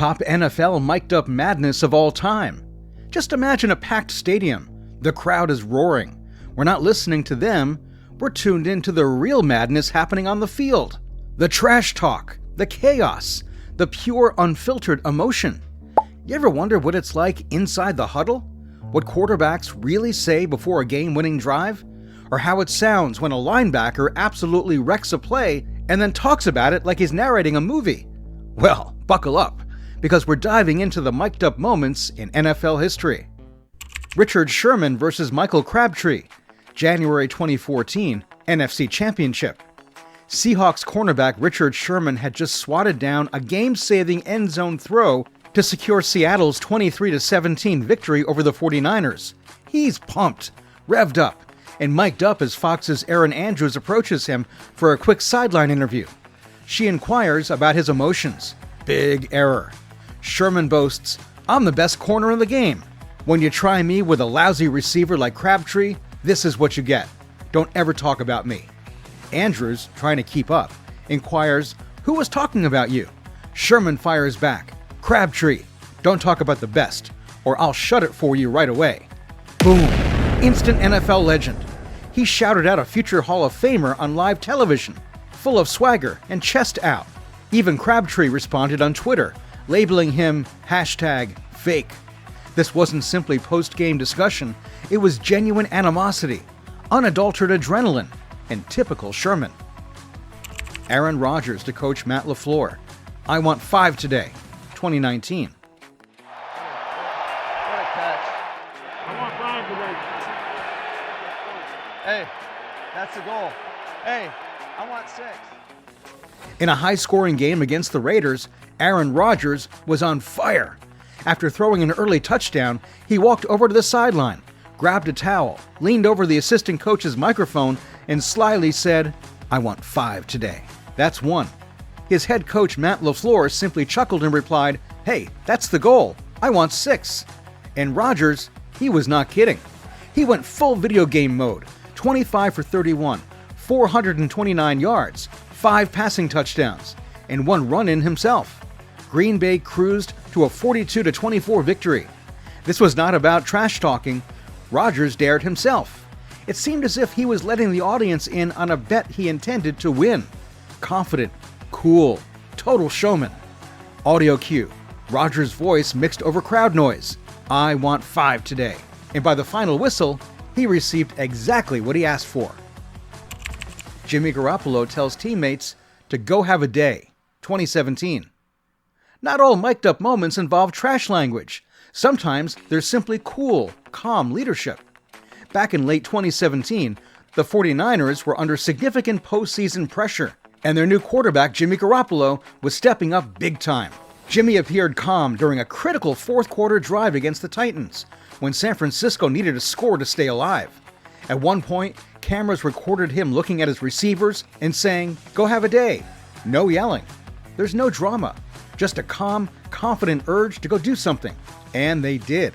top NFL mic'd up madness of all time. Just imagine a packed stadium. The crowd is roaring. We're not listening to them. We're tuned into the real madness happening on the field. The trash talk, the chaos, the pure unfiltered emotion. You ever wonder what it's like inside the huddle? What quarterbacks really say before a game-winning drive? Or how it sounds when a linebacker absolutely wrecks a play and then talks about it like he's narrating a movie? Well, buckle up, because we're diving into the mic'd up moments in NFL history. Richard Sherman versus Michael Crabtree, January 2014, NFC Championship. Seahawks cornerback Richard Sherman had just swatted down a game-saving end zone throw to secure Seattle's 23-17 victory over the 49ers. He's pumped, revved up, and mic'd up as Fox's Erin Andrews approaches him for a quick sideline interview. She inquires about his emotions. Big error. Sherman boasts, "I'm the best corner in the game. When you try me with a lousy receiver like Crabtree, this is what you get. Don't ever talk about me." Andrews, trying to keep up, inquires, "Who was talking about you?" Sherman fires back, "Crabtree, don't talk about the best, or I'll shut it for you right away." Boom. Instant NFL legend. He shouted out a future Hall of Famer on live television, full of swagger and chest out. Even Crabtree responded on Twitter, labeling him #fake. This wasn't simply post-game discussion, it was genuine animosity, unadulterated adrenaline, and typical Sherman. Aaron Rodgers to coach Matt LaFleur. "I want 5 today," 2019. What a catch. I want 5 today. Hey, that's the goal. Hey, I want 6. In a high-scoring game against the Raiders, Aaron Rodgers was on fire. After throwing an early touchdown, he walked over to the sideline, grabbed a towel, leaned over the assistant coach's microphone, and slyly said, "I want 5 today. That's 1. His head coach Matt LaFleur simply chuckled and replied, "Hey, that's the goal. I want 6. And Rodgers, he was not kidding. He went full video game mode, 25 for 31, 429 yards, 5 passing touchdowns, and 1 run-in himself. Green Bay cruised to a 42-24 victory. This was not about trash talking. Rodgers dared himself. It seemed as if he was letting the audience in on a bet he intended to win. Confident, cool, total showman. Audio cue. Rodgers' voice mixed over crowd noise. "I want 5 today." And by the final whistle, he received exactly what he asked for. Jimmy Garoppolo tells teammates to go have a day, 2017. Not all mic'd up moments involve trash language. Sometimes there's simply cool, calm leadership. Back in late 2017, the 49ers were under significant postseason pressure, and their new quarterback, Jimmy Garoppolo, was stepping up big time. Jimmy appeared calm during a critical fourth-quarter drive against the Titans, when San Francisco needed a score to stay alive. At one point, cameras recorded him looking at his receivers and saying, "Go have a day." No yelling. There's no drama. Just a calm, confident urge to go do something. And they did.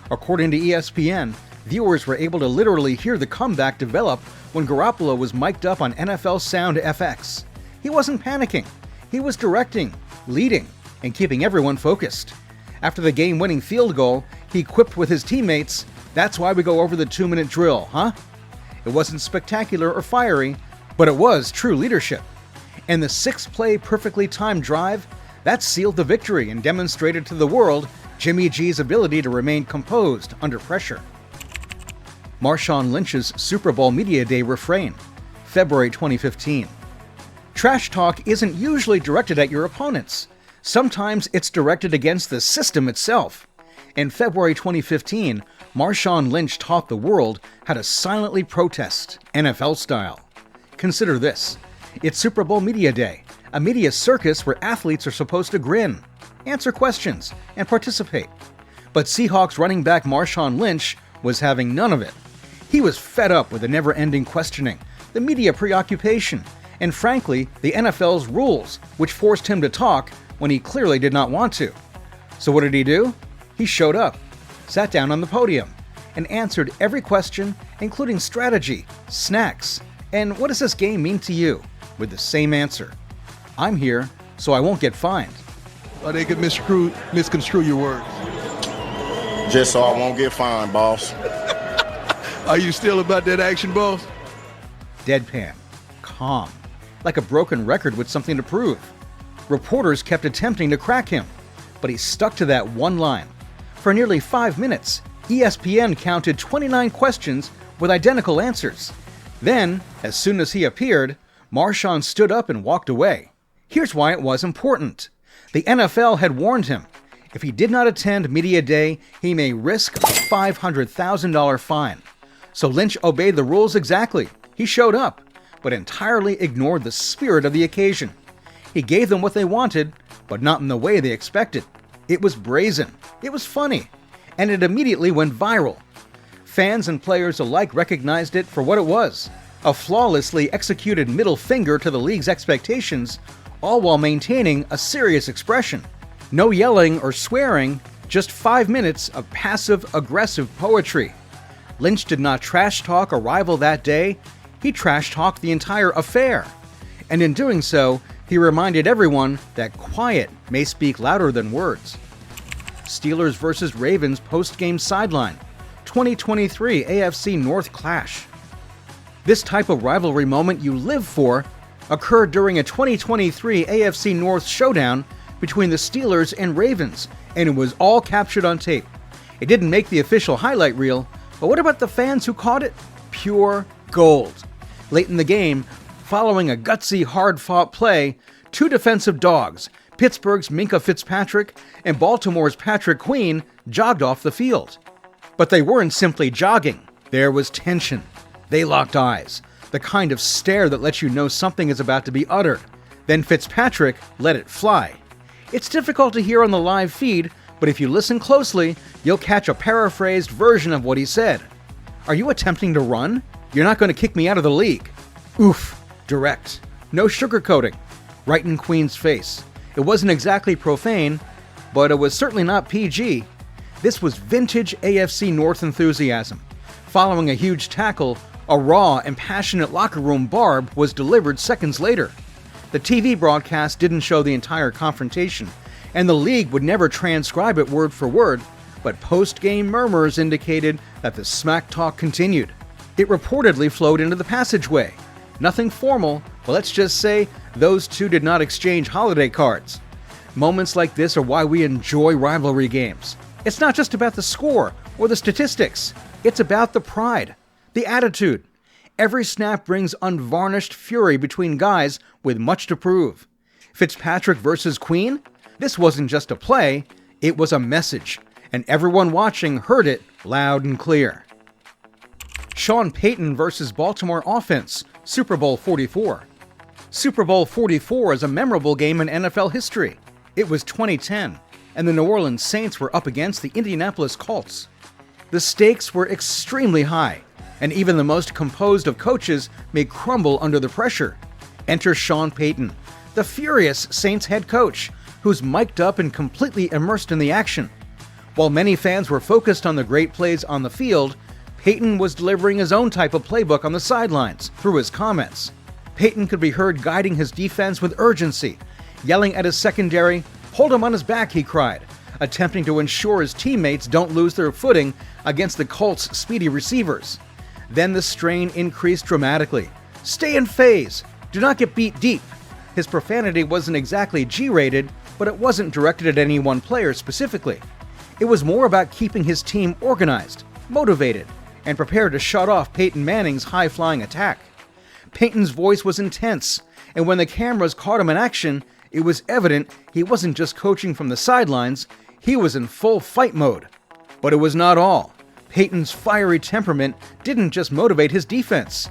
According to ESPN, viewers were able to literally hear the comeback develop when Garoppolo was mic'd up on NFL Sound FX. He wasn't panicking. He was directing, leading, and keeping everyone focused. After the game-winning field goal, he quipped with his teammates, "That's why we go over the 2-minute drill, huh?" It wasn't spectacular or fiery, but it was true leadership. And the 6-play perfectly timed drive, that sealed the victory and demonstrated to the world Jimmy G's ability to remain composed under pressure. Marshawn Lynch's Super Bowl Media Day refrain, February 2015. Trash talk isn't usually directed at your opponents. Sometimes it's directed against the system itself. In February 2015, Marshawn Lynch taught the world how to silently protest, NFL style. Consider this. It's Super Bowl Media Day, a media circus where athletes are supposed to grin, answer questions, and participate. But Seahawks running back Marshawn Lynch was having none of it. He was fed up with the never-ending questioning, the media preoccupation, and frankly, the NFL's rules, which forced him to talk when he clearly did not want to. So what did he do? He showed up, sat down on the podium, and answered every question, including strategy, snacks, and what does this game mean to you, with the same answer. "I'm here, so I won't get fined." or they could misconstrue your words? Just so I won't get fined, boss. Are you still about that action, boss? Deadpan, calm, like a broken record with something to prove. Reporters kept attempting to crack him, but he stuck to that one line. For nearly 5 minutes, ESPN counted 29 questions with identical answers. Then, as soon as he appeared, Marshawn stood up and walked away. Here's why it was important. The NFL had warned him. If he did not attend Media Day, he may risk a $500,000 fine. So Lynch obeyed the rules exactly. He showed up, but entirely ignored the spirit of the occasion. He gave them what they wanted, but not in the way they expected. It was brazen, it was funny, and it immediately went viral. Fans and players alike recognized it for what it was, a flawlessly executed middle finger to the league's expectations, all while maintaining a serious expression. No yelling or swearing, just 5 minutes of passive-aggressive poetry. Lynch did not trash-talk a rival that day, he trash-talked the entire affair. And in doing so, he reminded everyone that quiet may speak louder than words. Steelers vs. Ravens post-game sideline, 2023 AFC North clash. This type of rivalry moment you live for occurred during a 2023 AFC North showdown between the Steelers and Ravens, and it was all captured on tape. It didn't make the official highlight reel, but what about the fans who caught it? Pure gold. Late in the game, following a gutsy, hard-fought play, two defensive dogs, Pittsburgh's Minkah Fitzpatrick and Baltimore's Patrick Queen, jogged off the field. But they weren't simply jogging. There was tension. They locked eyes, the kind of stare that lets you know something is about to be uttered. Then Fitzpatrick let it fly. It's difficult to hear on the live feed, but if you listen closely, you'll catch a paraphrased version of what he said. "Are you attempting to run? You're not going to kick me out of the league." Oof. Direct. No sugarcoating. Right in Queen's face. It wasn't exactly profane, but it was certainly not PG. This was vintage AFC North enthusiasm. Following a huge tackle, a raw and passionate locker room barb was delivered seconds later. The TV broadcast didn't show the entire confrontation, and the league would never transcribe it word for word, but post-game murmurs indicated that the smack talk continued. It reportedly flowed into the passageway. Nothing formal, but let's just say those two did not exchange holiday cards. Moments like this are why we enjoy rivalry games. It's not just about the score or the statistics. It's about the pride, the attitude. Every snap brings unvarnished fury between guys with much to prove. Fitzpatrick versus Queen? This wasn't just a play, it was a message, and everyone watching heard it loud and clear. Sean Payton versus Baltimore offense, Super Bowl 44. Super Bowl 44 is a memorable game in NFL history. It was 2010, and the New Orleans Saints were up against the Indianapolis Colts. The stakes were extremely high, and even the most composed of coaches may crumble under the pressure. Enter Sean Payton, the furious Saints head coach, who's mic'd up and completely immersed in the action. While many fans were focused on the great plays on the field, Payton was delivering his own type of playbook on the sidelines through his comments. Payton could be heard guiding his defense with urgency, yelling at his secondary, "Hold him on his back," he cried, attempting to ensure his teammates don't lose their footing against the Colts' speedy receivers. Then the strain increased dramatically. "Stay in phase. Do not get beat deep." His profanity wasn't exactly G-rated, but it wasn't directed at any one player specifically. It was more about keeping his team organized, motivated, and prepared to shut off Peyton Manning's high-flying attack. Peyton's voice was intense, and when the cameras caught him in action, it was evident he wasn't just coaching from the sidelines, he was in full fight mode. But it was not all. Peyton's fiery temperament didn't just motivate his defense.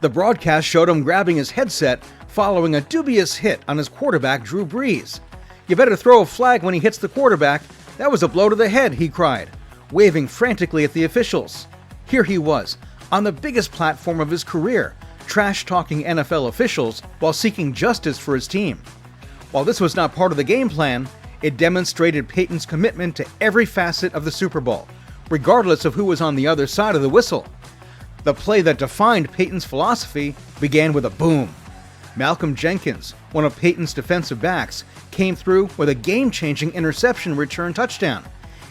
The broadcast showed him grabbing his headset following a dubious hit on his quarterback, Drew Brees. "You better throw a flag when he hits the quarterback. That was a blow to the head," he cried, waving frantically at the officials. Here he was, on the biggest platform of his career, trash-talking NFL officials while seeking justice for his team. While this was not part of the game plan, it demonstrated Peyton's commitment to every facet of the Super Bowl, regardless of who was on the other side of the whistle. The play that defined Peyton's philosophy began with a boom. Malcolm Jenkins, one of Peyton's defensive backs, came through with a game-changing interception return touchdown.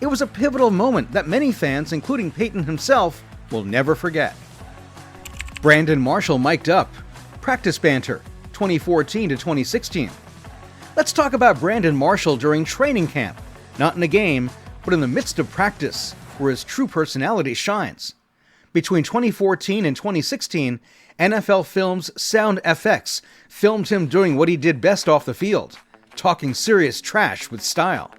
It was a pivotal moment that many fans, including Peyton himself, will never forget. Brandon Marshall mic'd up. Practice banter, 2014 to 2016. Let's talk about Brandon Marshall during training camp, not in a game, but in the midst of practice, where his true personality shines. Between 2014 and 2016, NFL Films Sound FX filmed him doing what he did best off the field, talking serious trash with style.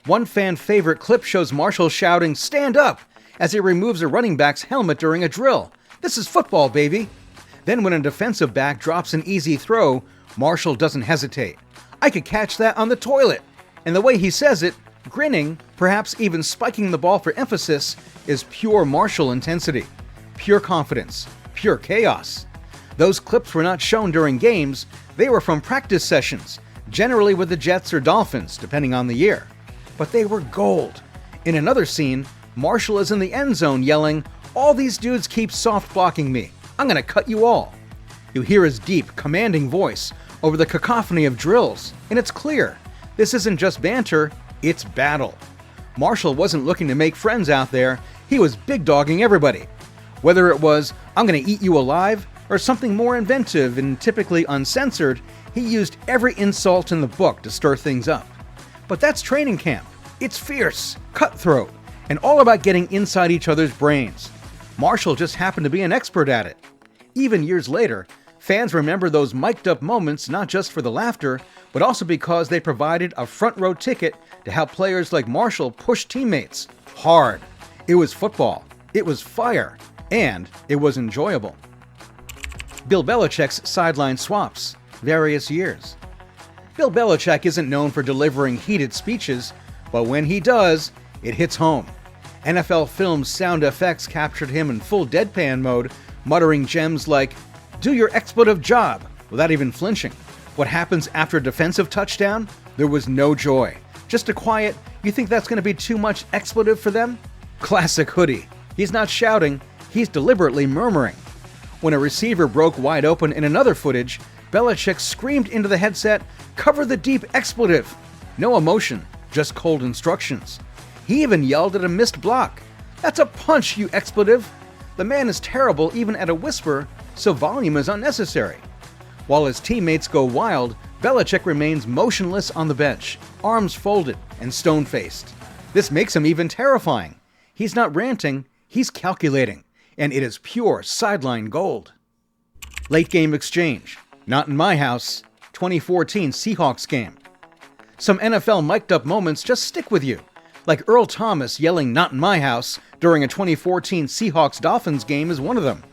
One fan favorite clip shows Marshall shouting, "Stand up!" as he removes a running back's helmet during a drill. This is football, baby. Then when a defensive back drops an easy throw, Marshall doesn't hesitate. I could catch that on the toilet. And the way he says it, grinning, perhaps even spiking the ball for emphasis, is pure Marshall intensity, pure confidence, pure chaos. Those clips were not shown during games, they were from practice sessions, generally with the Jets or Dolphins, depending on the year. But they were gold. In another scene, Marshall is in the end zone yelling, "All these dudes keep soft blocking me. I'm gonna cut you all." You hear his deep, commanding voice over the cacophony of drills, and it's clear, this isn't just banter, it's battle. Marshall wasn't looking to make friends out there, he was big-dogging everybody. Whether it was, "I'm gonna eat you alive," or something more inventive and typically uncensored, he used every insult in the book to stir things up. But that's training camp. It's fierce, cutthroat, and all about getting inside each other's brains. Marshall just happened to be an expert at it. Even years later, fans remember those mic'd up moments not just for the laughter, but also because they provided a front row ticket to help players like Marshall push teammates hard. It was football, it was fire, and it was enjoyable. Bill Belichick's sideline swaps, various years. Bill Belichick isn't known for delivering heated speeches, but when he does, it hits home. NFL Films Sound FX captured him in full deadpan mode, muttering gems like, "Do your expletive job," without even flinching. What happens after a defensive touchdown? There was no joy. Just a quiet, "You think that's going to be too much expletive for them?" Classic Hoodie. He's not shouting, he's deliberately murmuring. When a receiver broke wide open in another footage, Belichick screamed into the headset, "Cover the deep expletive." No emotion, just cold instructions. He even yelled at a missed block. "That's a punch, you expletive." The man is terrible even at a whisper, so volume is unnecessary. While his teammates go wild, Belichick remains motionless on the bench, arms folded and stone-faced. This makes him even terrifying. He's not ranting, he's calculating, and it is pure sideline gold. Late game exchange. Not in my house. 2014 Seahawks game. Some NFL mic'd up moments just stick with you, like Earl Thomas yelling "Not in my house" during a 2014 Seahawks-Dolphins game is one of them.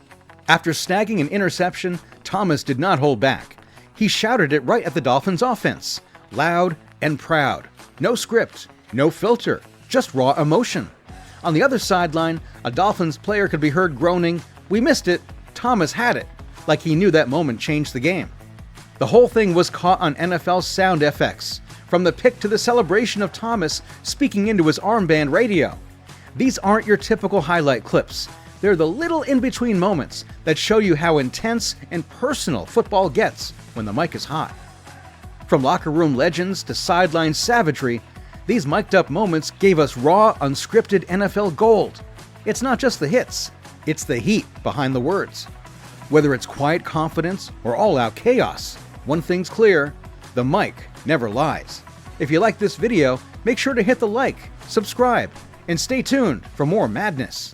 After snagging an interception, Thomas did not hold back. He shouted it right at the Dolphins offense, loud and proud. No script, no filter, just raw emotion. On the other sideline, a Dolphins player could be heard groaning, "We missed it, Thomas had it," like he knew that moment changed the game. The whole thing was caught on NFL Sound FX, from the pick to the celebration of Thomas speaking into his armband radio. These aren't your typical highlight clips. They're the little in-between moments that show you how intense and personal football gets when the mic is hot. From locker room legends to sideline savagery, these mic'd up moments gave us raw, unscripted NFL gold. It's not just the hits, it's the heat behind the words. Whether it's quiet confidence or all-out chaos, one thing's clear, the mic never lies. If you like this video, make sure to hit the like, subscribe, and stay tuned for more madness.